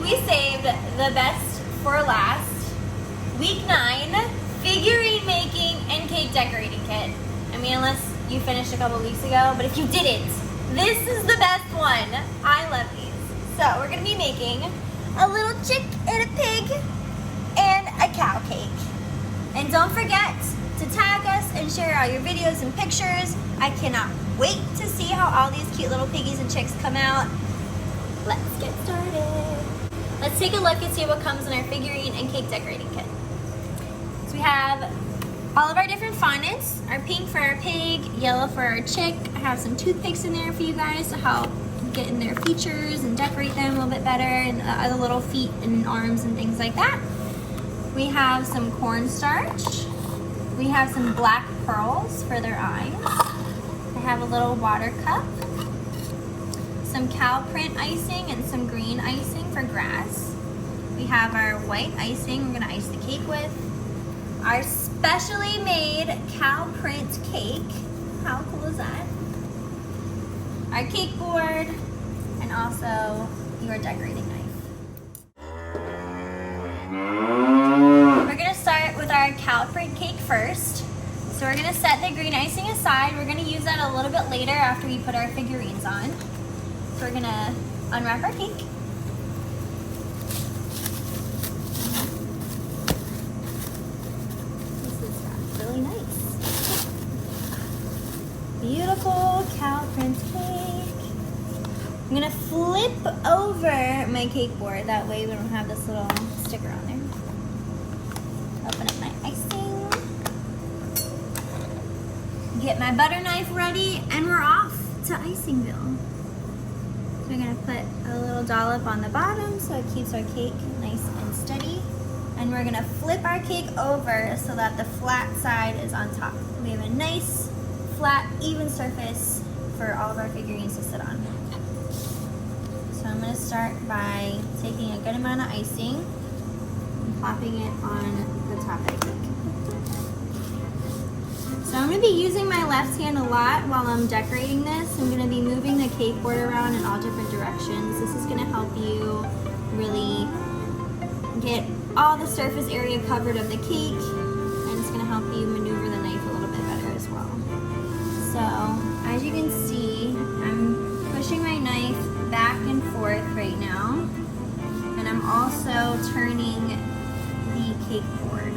we saved the best for last. Week 9, figurine making and cake decorating kit. I mean, unless you finished a couple weeks ago, but if you didn't, this is the best one. I love these. So we're gonna be making a little chick and a pig and a cow cake. And don't forget to tag us and share all your videos and pictures. I cannot wait to see how all these cute little piggies and chicks come out. Let's get started. Let's take a look and see what comes in our figurine and cake decorating kit. So we have all of our different fondants, our pink for our pig, yellow for our chick. I have some toothpicks in there for you guys to help get in their features and decorate them a little bit better, and the little feet and arms and things like that. We have some cornstarch. We have some black pearls for their eyes. I have a little water cup, some cow print icing and some green icing for grass. We have our white icing we're gonna ice the cake with. Our specially made cow print cake. How cool is that? Our cake board, and also your decorating knife. We're gonna start with our cow print cake first. So we're gonna set the green icing aside. We're gonna use that a little bit later after we put our figurines on. So we're gonna unwrap our cake. Really nice. Beautiful cow print cake. I'm gonna flip over my cake board. That way we don't have this little sticker on there. Open up my icing. Get my butter knife ready, and we're off to Icingville. So we're gonna put a little dollop on the bottom so it keeps our cake nice and steady. And we're gonna flip our cake over so that the flat side is on top. We have a nice, flat, even surface for all of our figurines to sit on. So I'm gonna start by taking a good amount of icing and plopping it on the top of the cake. So I'm gonna be using my left hand a lot while I'm decorating this. I'm gonna be moving the cake board around in all different directions. This is gonna help you really get all the surface area covered of the cake, and it's going to help you maneuver the knife a little bit better as well. So as you can see, I'm pushing my knife back and forth right now, and I'm also turning the cake board.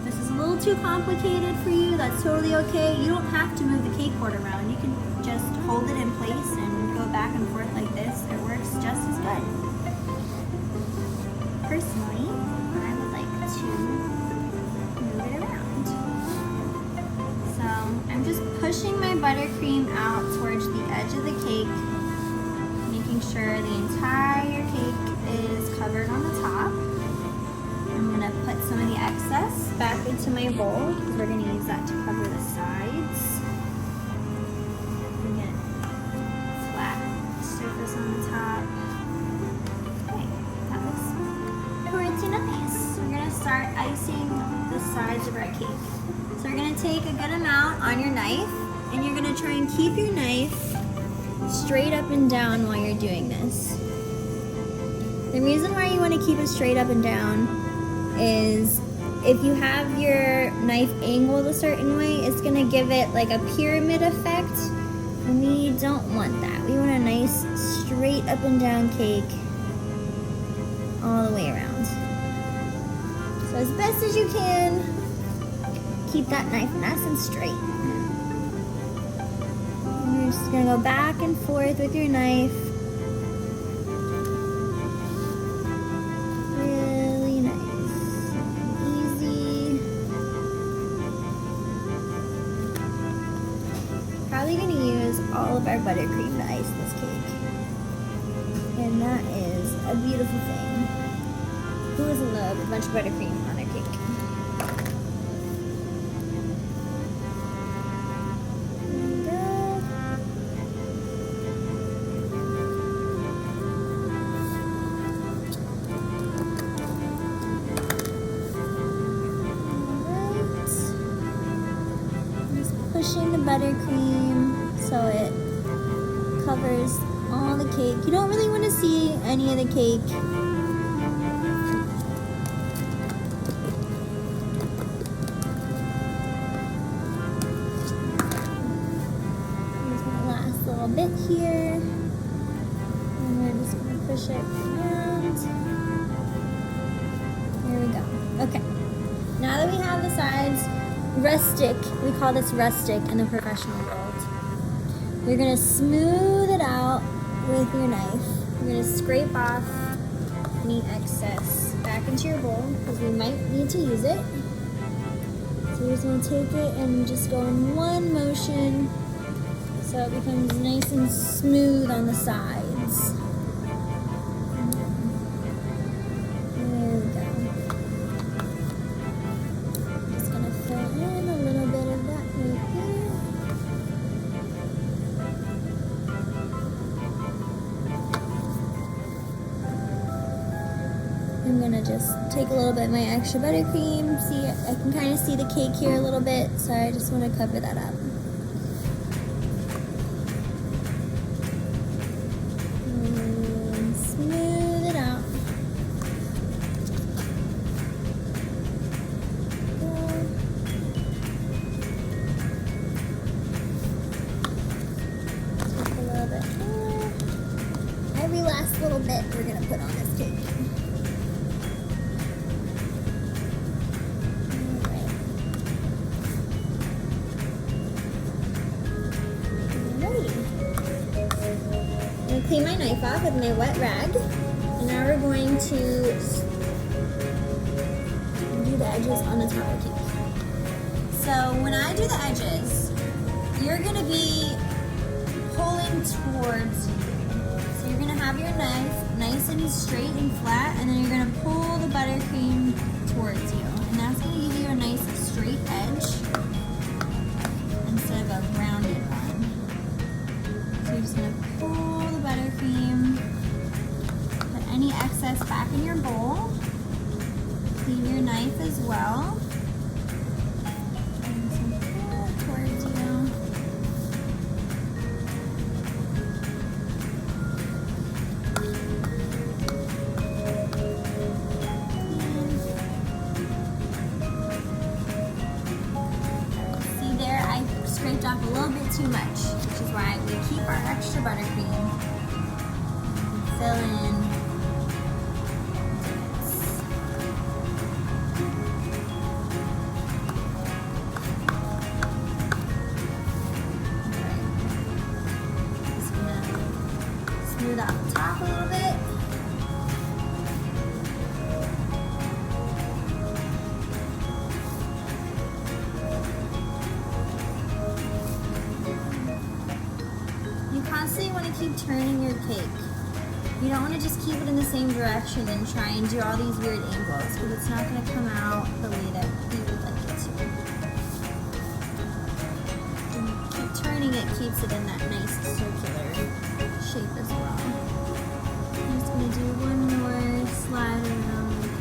This is a little too complicated for you. That's totally okay. You don't have to move the cake board around. You can just hold it in place and go back and forth like this. It works just as good. Personally, I would like to move it around. So I'm just pushing my buttercream out towards the edge of the cake, making sure the entire cake is covered on the top. I'm gonna put some of the excess back into my bowl because we're gonna use that to cover the sides. We get flat surface on the top. Nice. So we're gonna start icing the sides of our cake. So we're gonna take a good amount on your knife, and you're gonna try and keep your knife straight up and down while you're doing this. The reason why you want to keep it straight up and down is if you have your knife angled a certain way, it's gonna give it like a pyramid effect, and we don't want that. We want a nice straight up and down cake all the way around. So as best as you can, keep that knife nice and straight. And you're just gonna go back and forth with your knife. Really nice, easy. Probably gonna use all of our buttercream to ice this cake. And that is a beautiful thing. Who doesn't love a bunch of buttercream on their cake? There we go. Alright. Just pushing the buttercream so it covers all the cake. You don't really want to see any of the cake. Here's my last little bit here. And we're just gonna push it around. Here we go. Okay. Now that we have the sides rustic, we call this rustic in the professional world. You're gonna smooth it out with your knife. You're gonna scrape off any excess back into your bowl because we might need to use it. So you're just gonna take it and just go in one motion so it becomes nice and smooth on the sides. There we go. Just gonna fill in a little bit of that right here. I'm gonna just take a little bit of my extra buttercream. See, I can kind of see the cake here a little bit, so I just want to cover that up. And smooth it out. Just a little bit more. Every last little bit we're gonna put on this cake. I'm going to clean my knife off with my wet rag, and now we're going to do the edges on the top of the cake. So when I do the edges, you're going to be pulling towards you. So you're going to have your knife nice and straight and flat, and then you're going to pull the buttercream towards you. And that's going to give you a nice straight edge instead of a rounded one. So you're just going to pull the buttercream, put any excess back in your bowl, clean your knife as well, and so pull it towards you. See there, I scraped off a little bit too much, which is why we keep our extra buttercream. Fill in. Just gonna smooth out the top a little bit. You constantly want to keep turning your cake. You don't want to just keep it in the same direction and try and do all these weird angles because it's not going to come out the way that you would like it to. And keep turning it keeps it in that nice circular shape as well. I'm just going to do one more slide around the cake.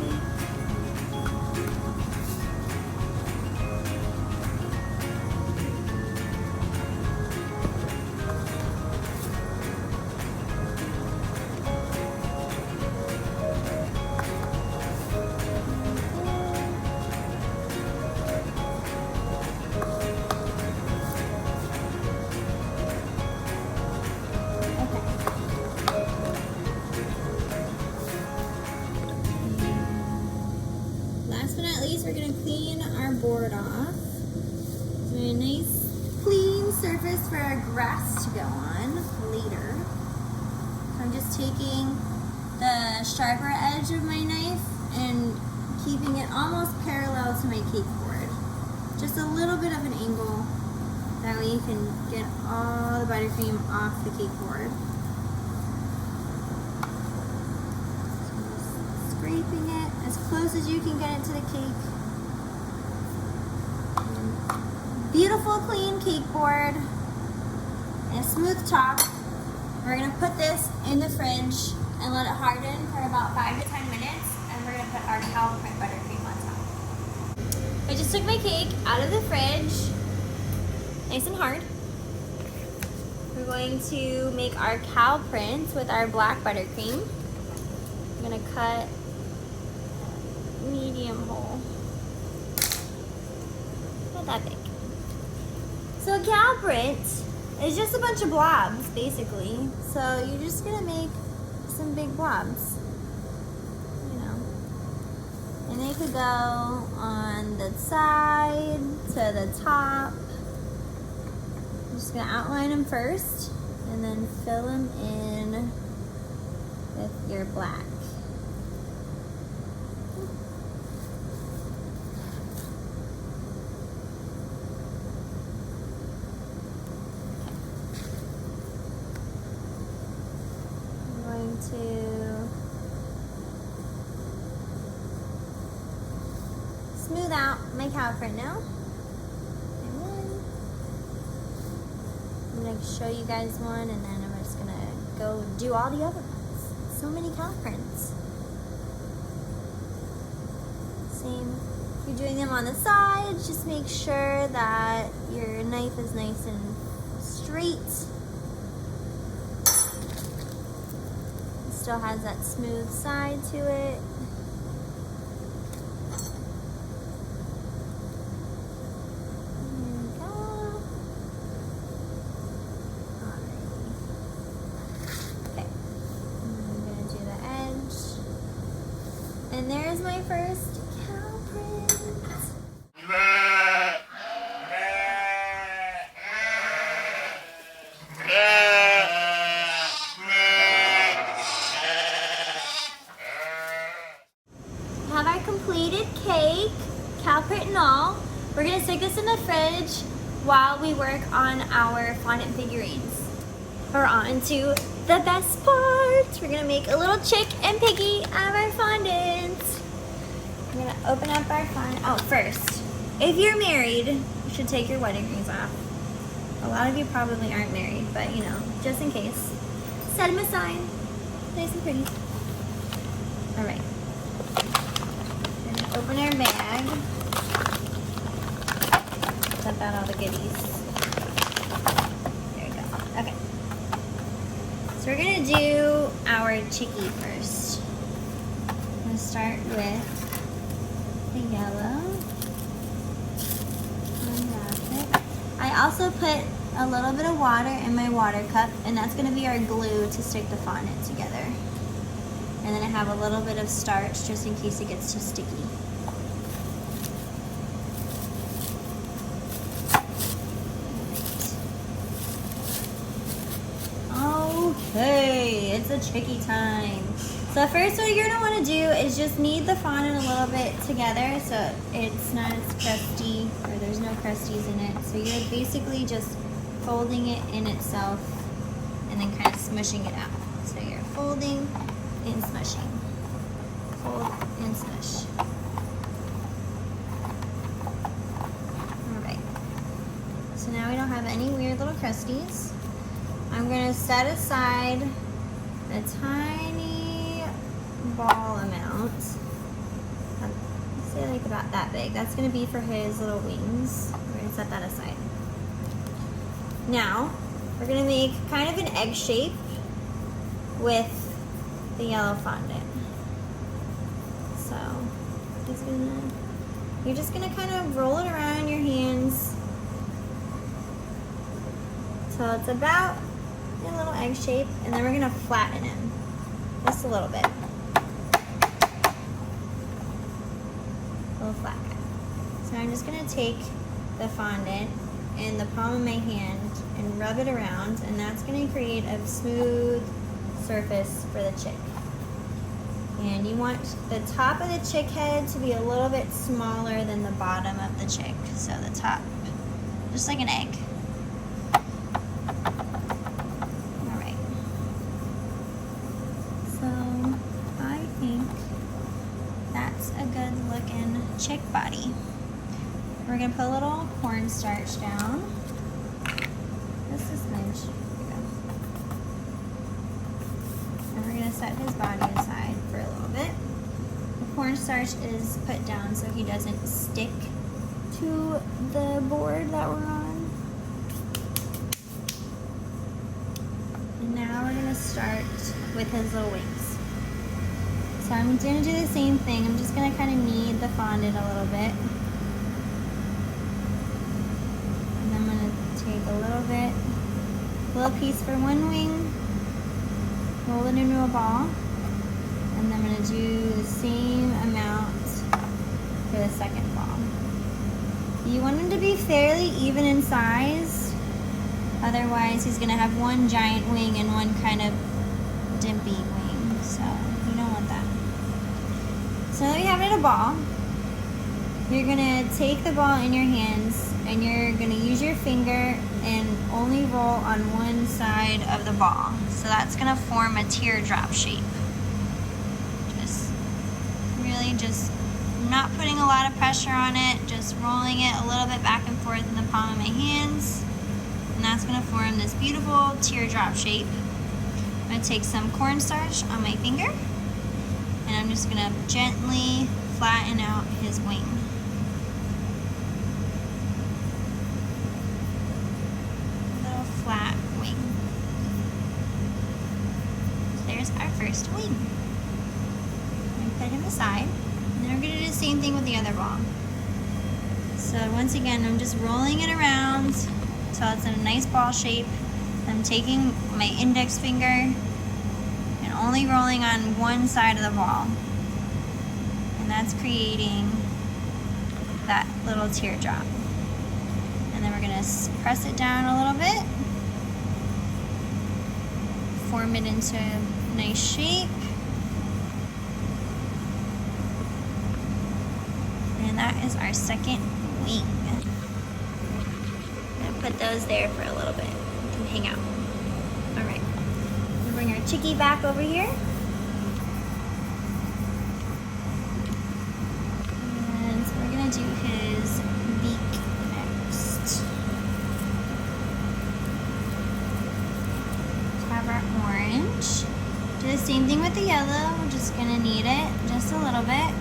Last but not least, we're going to clean our board off. So a nice clean surface for our grass to go on later. So I'm just taking the sharper edge of my knife and keeping it almost parallel to my cake board. Just a little bit of an angle. That way you can get all the buttercream off the cake board. Scraping it as close as you can get it to the cake. Beautiful clean cake board and a smooth top. We're gonna put this in the fridge and let it harden for about 5 to 10 minutes, and we're gonna put our cow print buttercream on top. I just took my cake out of the fridge, nice and hard. We're going to make our cow prints with our black buttercream. I'm gonna cut medium hole. Not that big. So a cow print is just a bunch of blobs, basically. So you're just gonna make some big blobs, you know. And they could go on the side, to the top. I'm just gonna outline them first, and then fill them in with your black. To smooth out my cow print now. And then I'm going to show you guys one, and then I'm just going to go do all the other ones. So many cow prints. Same. If you're doing them on the sides, just make sure that your knife is nice and straight. Still has that smooth side to it. There we go. Alrighty. Okay. I'm gonna do the edge. And there's my first cow print. Have our completed cake, cow print and all. We're gonna stick this in the fridge while we work on our fondant figurines. We're on to the best part. We're gonna make a little chick and piggy out of our fondant. I'm gonna open up our fondant. Oh, first, if you're married, you should take your wedding rings off. A lot of you probably aren't married, but you know, just in case. Set them aside, nice and pretty. All right. Open our bag. Dump out all the goodies. There we go. Okay. So we're gonna do our chickie first. I'm gonna start with the yellow. Unwrap it. I also put a little bit of water in my water cup, and that's gonna be our glue to stick the fondant together. And then I have a little bit of starch just in case it gets too sticky. Okay, it's a chickie time. So first what you're gonna wanna do is just knead the fondant a little bit together so it's not as crusty, or there's no crusties in it. So you're basically just folding it in itself and then kind of smushing it out. So you're folding and smushing. Fold and smush. Alright. So now we don't have any weird little crusties. I'm going to set aside a tiny ball amount. Let's say like about that big. That's going to be for his little wings. We're going to set that aside. Now, we're going to make kind of an egg shape with the yellow fondant. So, you're just gonna kind of roll it around in your hands till it's about a little egg shape, and then we're gonna flatten him just a little bit. A little flat guy. So I'm just gonna take the fondant in the palm of my hand and rub it around, and that's gonna create a smooth surface for the chick. And you want the top of the chick head to be a little bit smaller than the bottom of the chick. So the top, just like an egg. All right. So I think that's a good looking chick body. We're gonna put a little cornstarch down. Just a smidge. Set his body aside for a little bit. The cornstarch is put down so he doesn't stick to the board that we're on. And now we're going to start with his little wings. So I'm gonna do the same thing. I'm just gonna kind of knead the fondant a little bit. And I'm gonna take a little piece for one wing, roll it into a ball, and I'm gonna do the same amount for the second ball. You want them to be fairly even in size, otherwise he's gonna have one giant wing and one kind of dimpy wing, so you don't want that. So now that you have it in a ball, you're gonna take the ball in your hands and you're gonna use your finger and only roll on one side of the ball. So that's gonna form a teardrop shape. Just not putting a lot of pressure on it, just rolling it a little bit back and forth in the palm of my hands. And that's gonna form this beautiful teardrop shape. I'm gonna take some cornstarch on my finger and I'm just gonna gently flatten out his wing. A little flat wing. So there's our first wing. Put him aside, and then we're going to do the same thing with the other ball. So once again, I'm just rolling it around until it's in a nice ball shape. I'm taking my index finger and only rolling on one side of the ball, and that's creating that little teardrop. And then we're going to press it down a little bit, form it into a nice shape. That is our second wing. I'm gonna put those there for a little bit. They can hang out. All right. We'll bring our chickie back over here. And so we're gonna do his beak next. Have our orange. Do the same thing with the yellow. We're just gonna knead it just a little bit.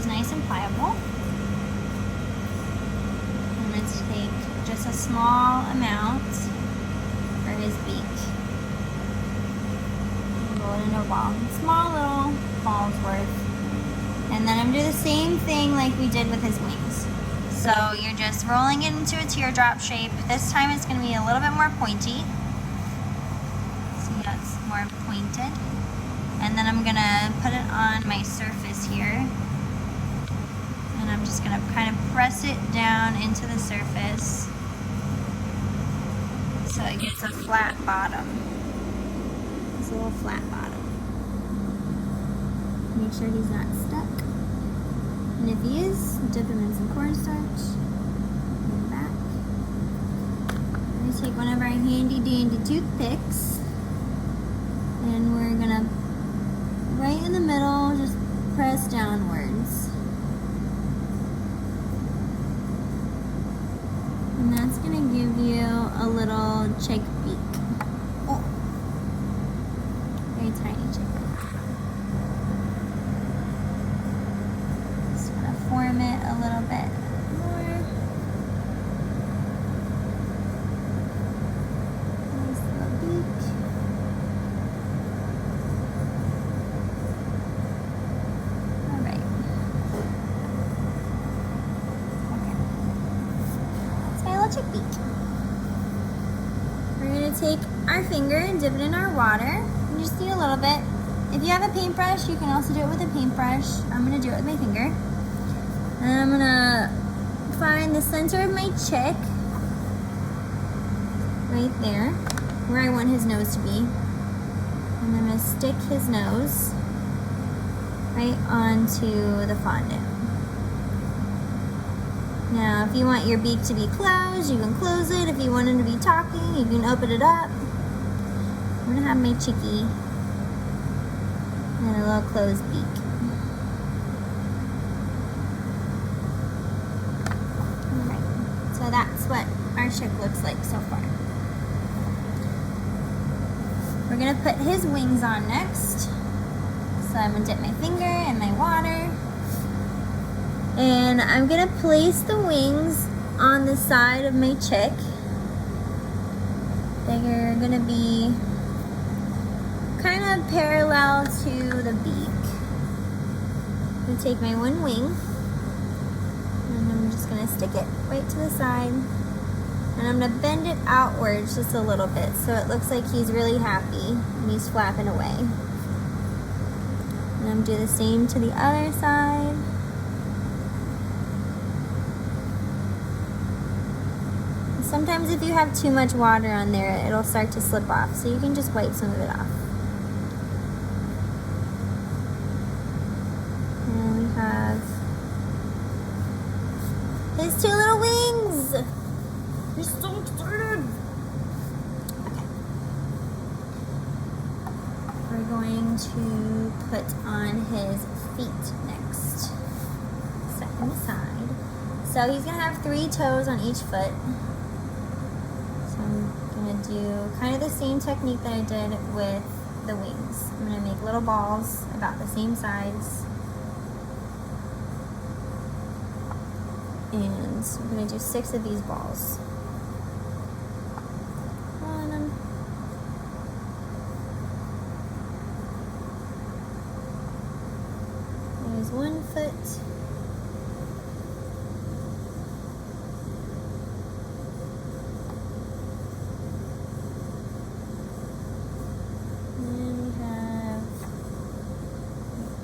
Nice and pliable. I'm going to take just a small amount for his beak. Roll it into a ball. Small little ball's worth. And then I'm going to do the same thing like we did with his wings. So you're just rolling it into a teardrop shape. This time it's going to be a little bit more pointy. See how it's more pointed. And then I'm going to put it on my surface here. And I'm just going to kind of press it down into the surface so it gets a flat bottom. It's a little flat bottom. Make sure he's not stuck. And if he is, dip him in some cornstarch. Put him back. We're going to take one of our handy dandy toothpicks and we're going to, right in the middle, just press downwards. And that's going to give you a little chick beak. Oh, very tiny chick beak. Just going to form it a little bit more. Nice little beak. All right. Chick beak. We're going to take our finger and dip it in our water and just do a little bit. If you have a paintbrush, you can also do it with a paintbrush. I'm going to do it with my finger. And I'm going to find the center of my chick right there where I want his nose to be. And I'm going to stick his nose right onto the fondant. Now, if you want your beak to be closed, you can close it. If you want him to be talking, you can open it up. I'm going to have my chickie and a little closed beak. Alright, so that's what our chick looks like so far. We're going to put his wings on next. So I'm going to dip my finger in my water. And I'm going to place the wings on the side of my chick. They're going to be parallel to the beak. I'm gonna take my one wing and I'm just gonna stick it right to the side. And I'm gonna bend it outwards just a little bit so it looks like he's really happy and he's flapping away. And I'm gonna do the same to the other side. Sometimes if you have too much water on there, it'll start to slip off, so you can just wipe some of it off. And we have his two little wings. He's so excited. Okay. We're going to put on his feet next. Set him aside. So he's gonna have 3 toes on each foot. I'm going to do kind of the same technique that I did with the wings. I'm going to make little balls about the same size. And I'm going to do 6 of these balls. There's 1 foot.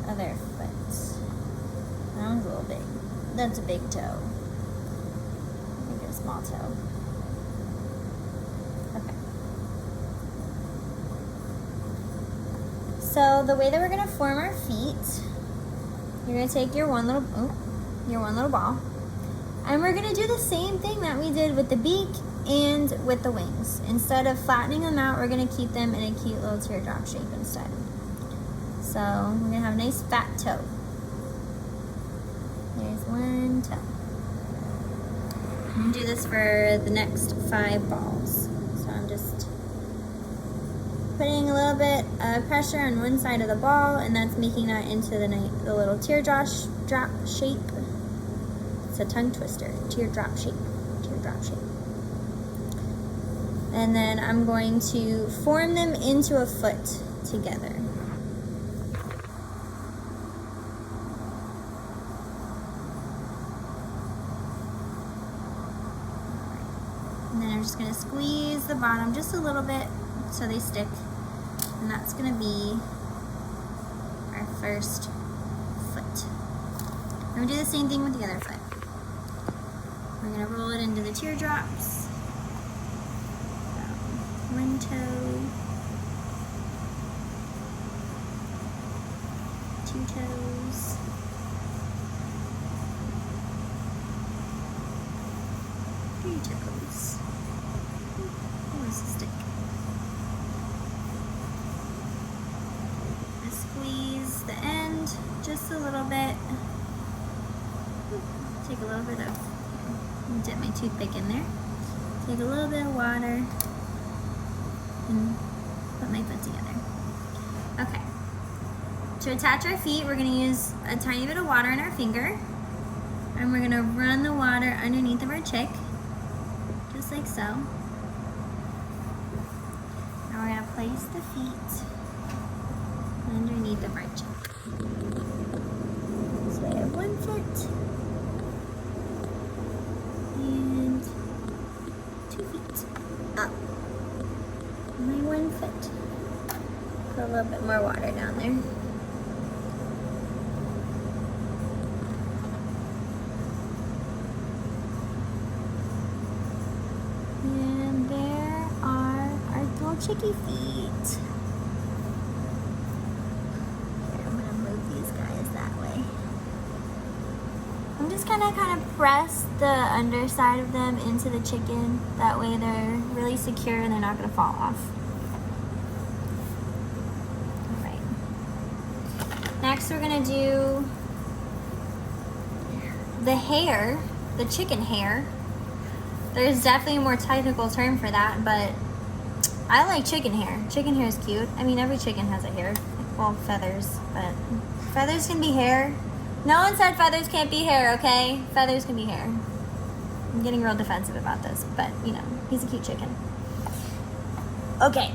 Other foot. That one's a little big. That's a big toe. Maybe a small toe. Okay. So the way that we're gonna form our feet, you're gonna take your one little ball, and we're gonna do the same thing that we did with the beak and with the wings. Instead of flattening them out, we're gonna keep them in a cute little teardrop shape instead. So we're gonna have a nice fat toe. There's 1 toe. I'm gonna do this for the next 5 balls. So I'm just putting a little bit of pressure on one side of the ball, and that's making that into the little teardrop shape. It's a tongue twister. Teardrop shape. Teardrop shape. And then I'm going to form them into a foot together. And then I'm just gonna squeeze the bottom just a little bit so they stick. And that's gonna be our first foot. I'm gonna do the same thing with the other foot. We're gonna roll it into the teardrops. 1 toe, 2 toes, 3 toes. Where's the stick? I squeeze the end just a little bit. Take a little bit of, dip my toothpick in there. Take a little bit of water and put my foot together. Okay. To attach our feet, we're gonna use a tiny bit of water in our finger, and we're gonna run the water underneath of our chick, just like so. Now we're gonna place the feet underneath of our chick. So I have 1 foot and 2 feet up. My 1 foot. Put a little bit more water down there. And there are our little chickie feet. Here, I'm gonna move these guys that way. I'm just gonna kind of press the underside of them into the chicken. That way they're really secure and they're not gonna fall off. All right. Next we're gonna do the hair, the chicken hair. There's definitely a more technical term for that, but I like chicken hair. Chicken hair is cute. I mean, every chicken has a hair. Well, feathers, but feathers can be hair. No one said feathers can't be hair, okay? Feathers can be hair. I'm getting real defensive about this, but you know, he's a cute chicken. Okay,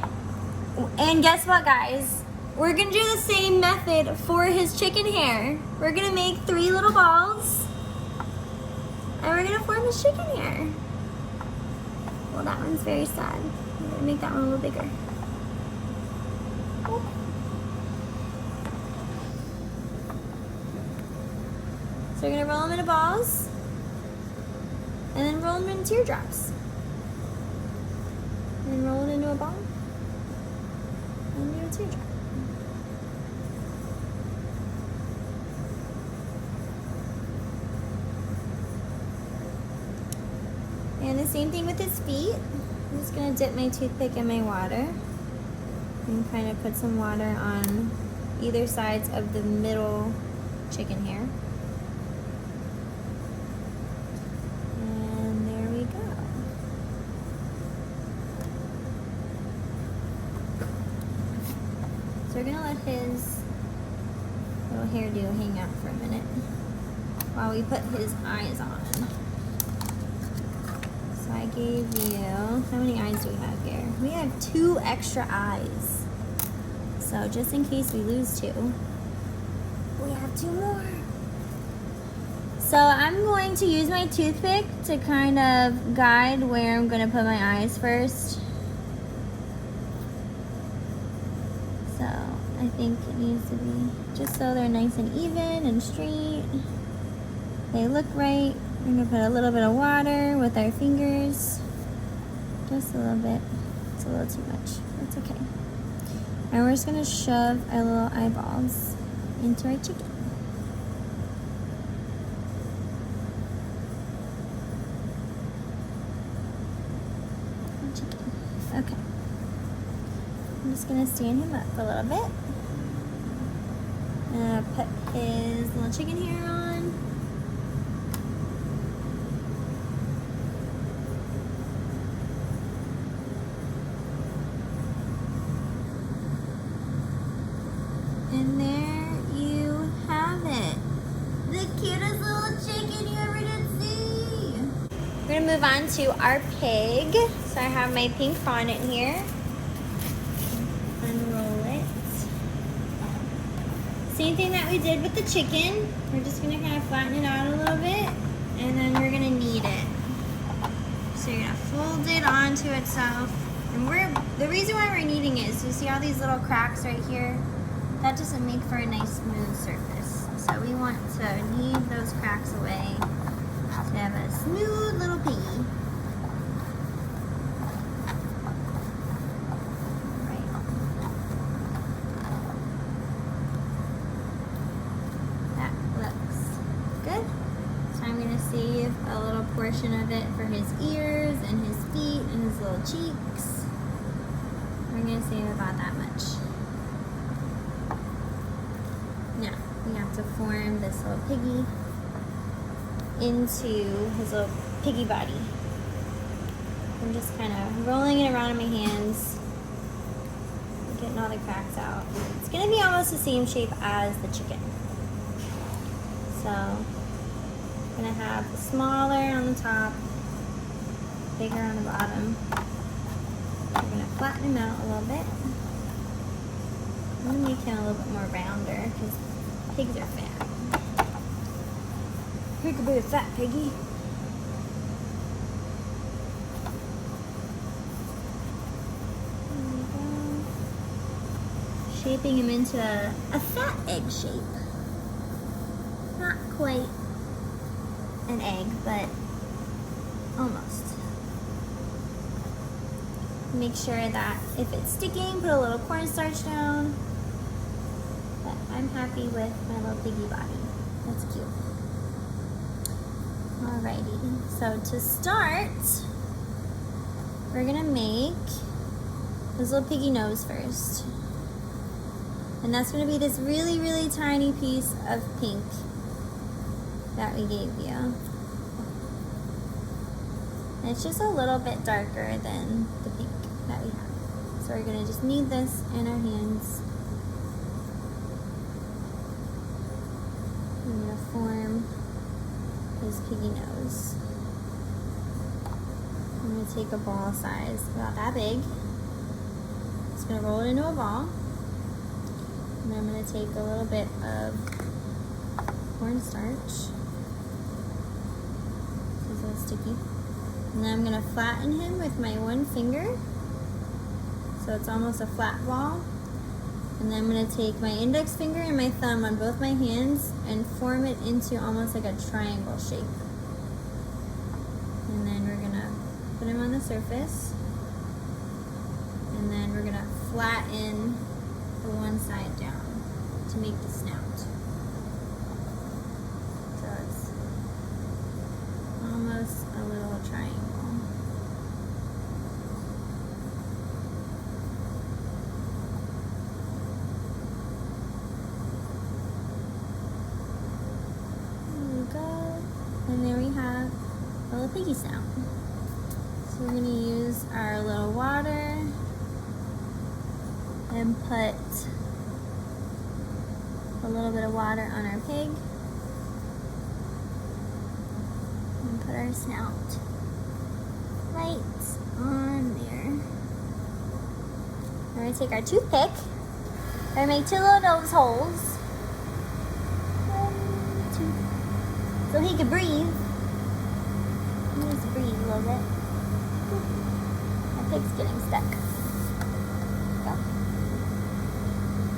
and guess what, guys? we're gonna do the same method for his chicken hair. We're gonna make 3 little balls and we're gonna form his chicken hair. Well, that one's very sad. I'm gonna make that one a little bigger. So we're gonna roll them into balls and then roll them into teardrops. And then roll it into a ball and do a teardrop. And the same thing with his feet. I'm just gonna dip my toothpick in my water and kind of put some water on either sides of the middle chicken hair. And there we go. So we're gonna let his little hairdo hang out for a minute while we put his eyes on. So I gave you, how many eyes do we have here? We have 2 extra eyes. So just in case we lose 2, we have 2 more. So I'm going to use my toothpick to kind of guide where I'm gonna put my eyes first. So I think it needs to be just so they're nice and even and straight. They look right. We're gonna put a little bit of water with our fingers. Just a little bit. It's a little too much. That's okay. And we're just gonna shove our little eyeballs into our chicken. Okay. I'm just gonna stand him up a little bit. And put his little chicken hair on. And there you have it. The cutest little chicken you ever did see. We're gonna move on to our pig. So I have my pink fondant here. Unroll it. Same thing that we did with the chicken. We're just gonna kind of flatten it out a little bit and then we're gonna knead it. So you're gonna fold it onto itself. And the reason why we're kneading it is you see all these little cracks right here? That doesn't make for a nice smooth surface. So we want to knead those cracks away to have a smooth little piggy. Right. That looks good. So I'm going to save a little portion of it for his ears and his feet and his little cheeks. We're going to save about that much. Now, we have to form this little piggy into his little piggy body. I'm just kind of rolling it around in my hands, getting all the cracks out. It's going to be almost the same shape as the chicken. So, I'm going to have smaller on the top, bigger on the bottom. We're going to flatten him out a little bit. I'm going to make him a little bit more rounder because pigs are fat. You could be a fat piggy. There we go. Shaping him into a fat egg shape. Not quite an egg, but almost. Make sure that if it's sticking, put a little cornstarch down. But I'm happy with my little piggy body. That's cute. Alrighty, so to start, we're gonna make his little piggy nose first. And that's gonna be this really, really tiny piece of pink that we gave you. And it's just a little bit darker than the pink that we have. So we're gonna just knead this in our hands. I'm gonna form his piggy nose. I'm gonna take a ball size about that big. Just gonna roll it into a ball. And I'm going to take a little bit of cornstarch. This is a little sticky. And then I'm going to flatten him with my one finger. So it's almost a flat ball. And then I'm going to take my index finger and my thumb on both my hands and form it into almost like a triangle shape. And then we're going to put him on the surface. And then we're going to flatten the one side down to make the snout. So it's almost a little triangle. And there we have a little piggy snout. So we're going to use our little water and put a little bit of water on our pig and put our snout right on there. We're going to take our toothpick and make two little nose holes. So he can breathe. He needs to breathe a little bit. My pig's getting stuck. Go.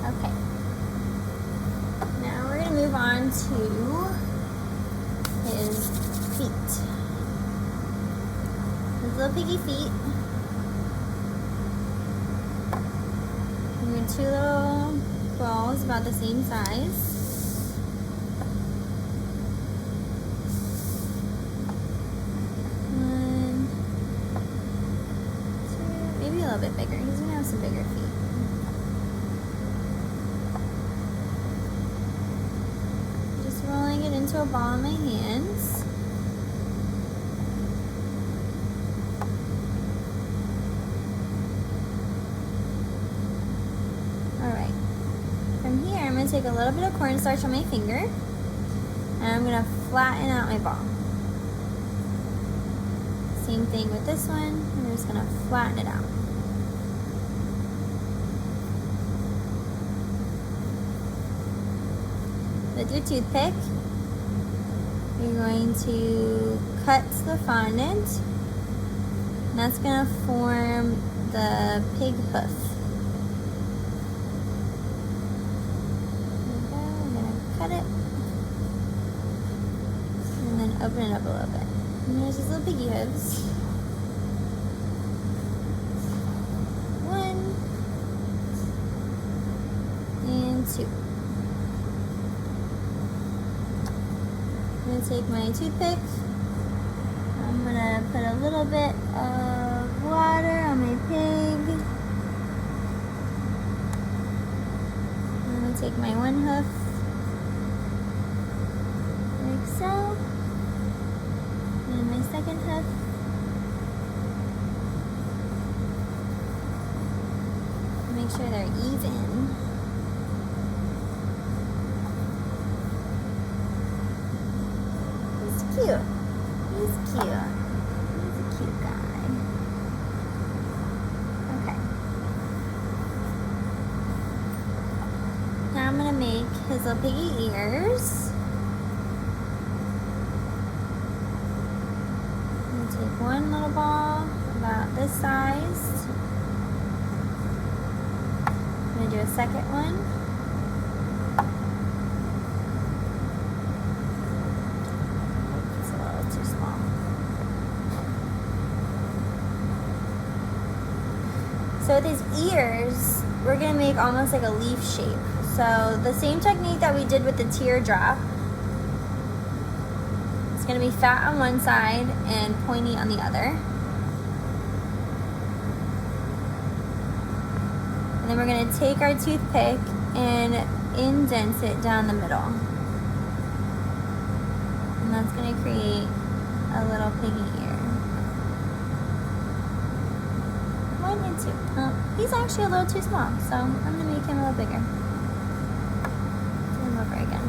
Okay. Now we're going to move on to his feet. His little piggy feet. I'm going to two little balls about the same size. A little bit bigger. He's gonna have some bigger feet. Just rolling it into a ball in my hands. Alright. From here, I'm gonna take a little bit of cornstarch on my finger and I'm gonna flatten out my ball. Same thing with this one. I'm just gonna flatten it out. With your toothpick, you're going to cut the fondant, and that's going to form the pig hoof. I'm going to cut it, and then open it up a little bit. And there's his little piggy hooves. 1 and 2. I'm going to take my toothpick. I'm going to put a little bit of water on my pig. I'm going to take my one hoof, like so. And my second hoof. Make sure they're even. Cute. He's cute. He's a cute guy. Okay. Now I'm going to make his little piggy ears. I'm going to take one little ball about this size. I'm going to do a second one. So with his ears, we're going to make almost like a leaf shape. So the same technique that we did with the teardrop. It's going to be fat on one side and pointy on the other. And then we're going to take our toothpick and indent it down the middle. And that's going to create a little piggy ear. 1 and 2. He's actually a little too small, so I'm going to make him a little bigger. Do him over again.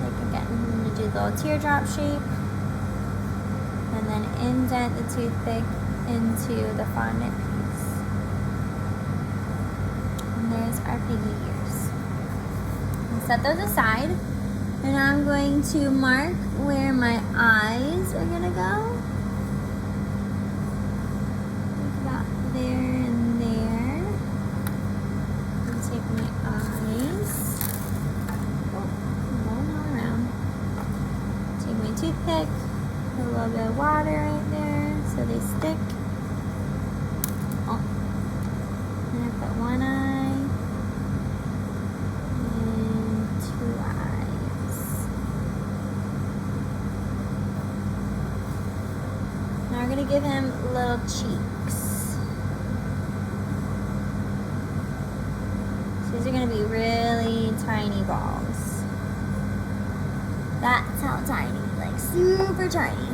Like again, I'm going to do the little teardrop shape. And then indent the toothpick into the fondant piece. our piggy ears. And set those aside. And now I'm going to mark where my eyes are gonna go. About there and there. And take my eyes. Oh, rolling all around. Take my toothpick. Put a little bit of water right there so they stick. Oh. And I put one eye and two eyes. Now we're gonna give him little cheeks. So these are gonna be really tiny balls. That's how tiny, like super tiny.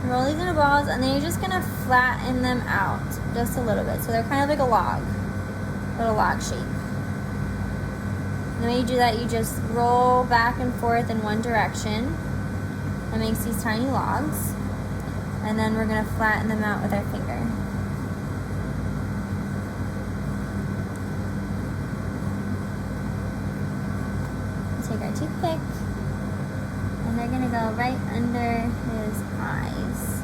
Roll these into balls, and then you're just gonna flatten them out just a little bit. So they're kind of like a log, little log shape. And the way you do that, you just roll back and forth in one direction. That makes these tiny logs. And then we're gonna flatten them out with our finger. Take our toothpick. And they're gonna go right under his eyes.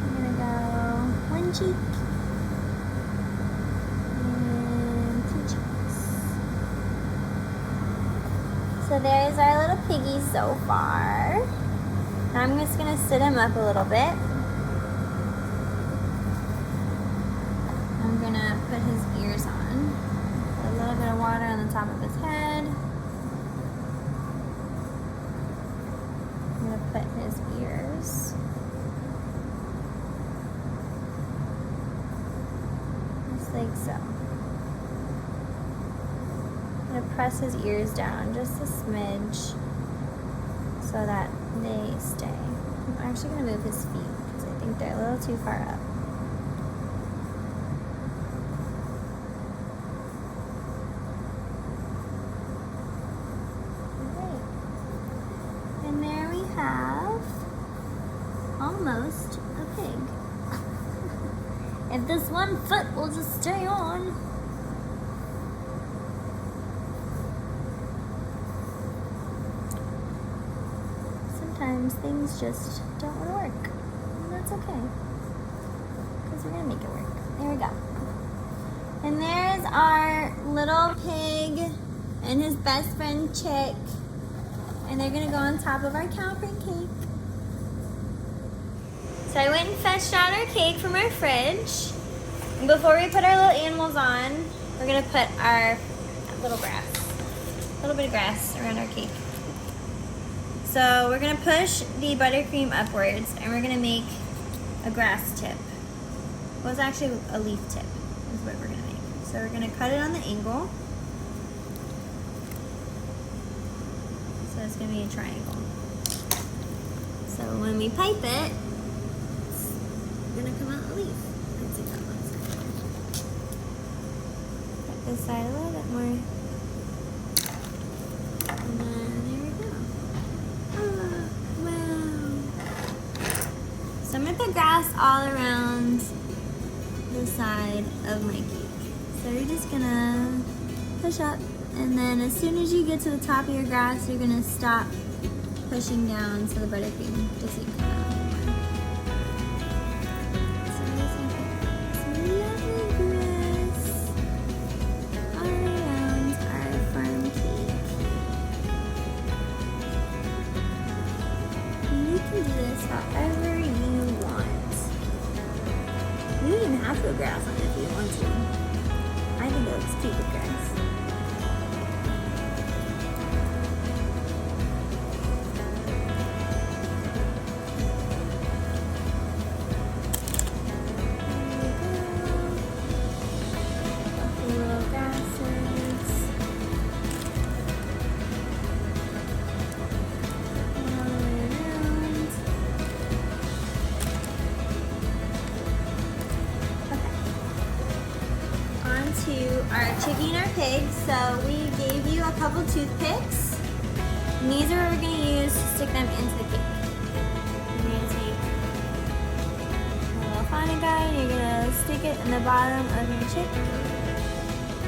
I'm gonna go one cheek and two cheeks. So there's our little piggy so far. Now I'm just gonna sit him up a little bit. Put his ears on. Put a little bit of water on the top of his head. I'm going to put his ears. Just like so. I'm going to press his ears down just a smidge so that they stay. I'm actually going to move his feet because I think they're a little too far up. Almost a pig. If this one foot will just stay on. Sometimes things just don't want to work. And that's okay. Because we're going to make it work. There we go. And there's our little pig and his best friend Chick. And they're going to go on top of our cowprint cake. So I went and fetched out our cake from our fridge. And before we put our little animals on, we're gonna put our little grass, a little bit of grass around our cake. So we're gonna push the buttercream upwards and we're gonna make a grass tip. Well, it's actually a leaf tip is what we're gonna make. So we're gonna cut it on the angle. So it's gonna be a triangle. So when we pipe it, gonna come out a leaf. Let's see how that looks. Cut this side a little bit more. And then there we go. Oh, wow. So I'm gonna put grass all around the side of my cake. So you're just gonna push up, and then as soon as you get to the top of your grass, you're gonna stop pushing down so the buttercream doesn't come out. However you want. You don't even have to put grass on it if you want to. I think it looks cute with grass. Little grasses. To our chicken or pig. So we gave you a couple toothpicks And these are what we're gonna use to stick them into the cake. You're gonna take a little fondant guy and you're gonna stick it in the bottom of your chick.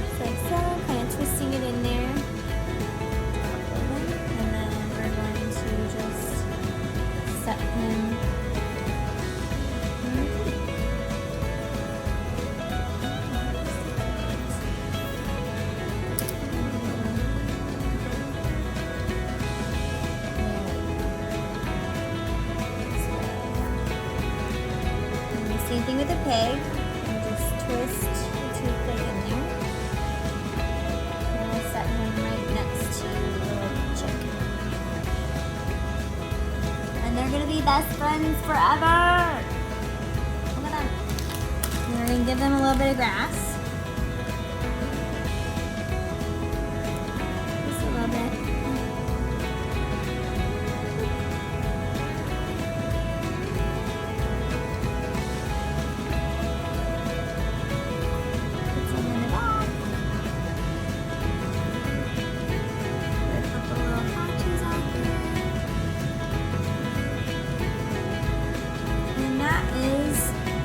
Just like so, kind of twisting it in there. And then we're going to just set him. Same thing with the pig. And just twist the toothpick in there. And we'll set him right next to the little chick. And they're gonna be best friends forever. Look at them. And we're gonna give them a little bit of grass. Just a little bit.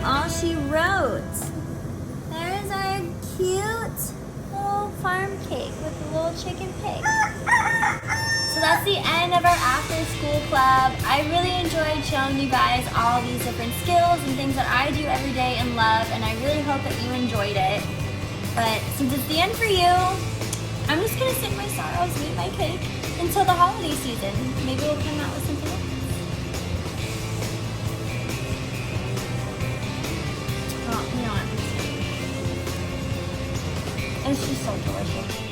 All she wrote. There's our cute little farm cake with the little chicken pig. So that's the end of our after school club. I really enjoyed showing you guys all these different skills and things that I do every day and love, and I really hope that you enjoyed it. But since it's the end for you, I'm just gonna sing my sorrows and eat my cake until the holiday season. Maybe we'll come out with something else. Oh, you know what? It's just so delicious.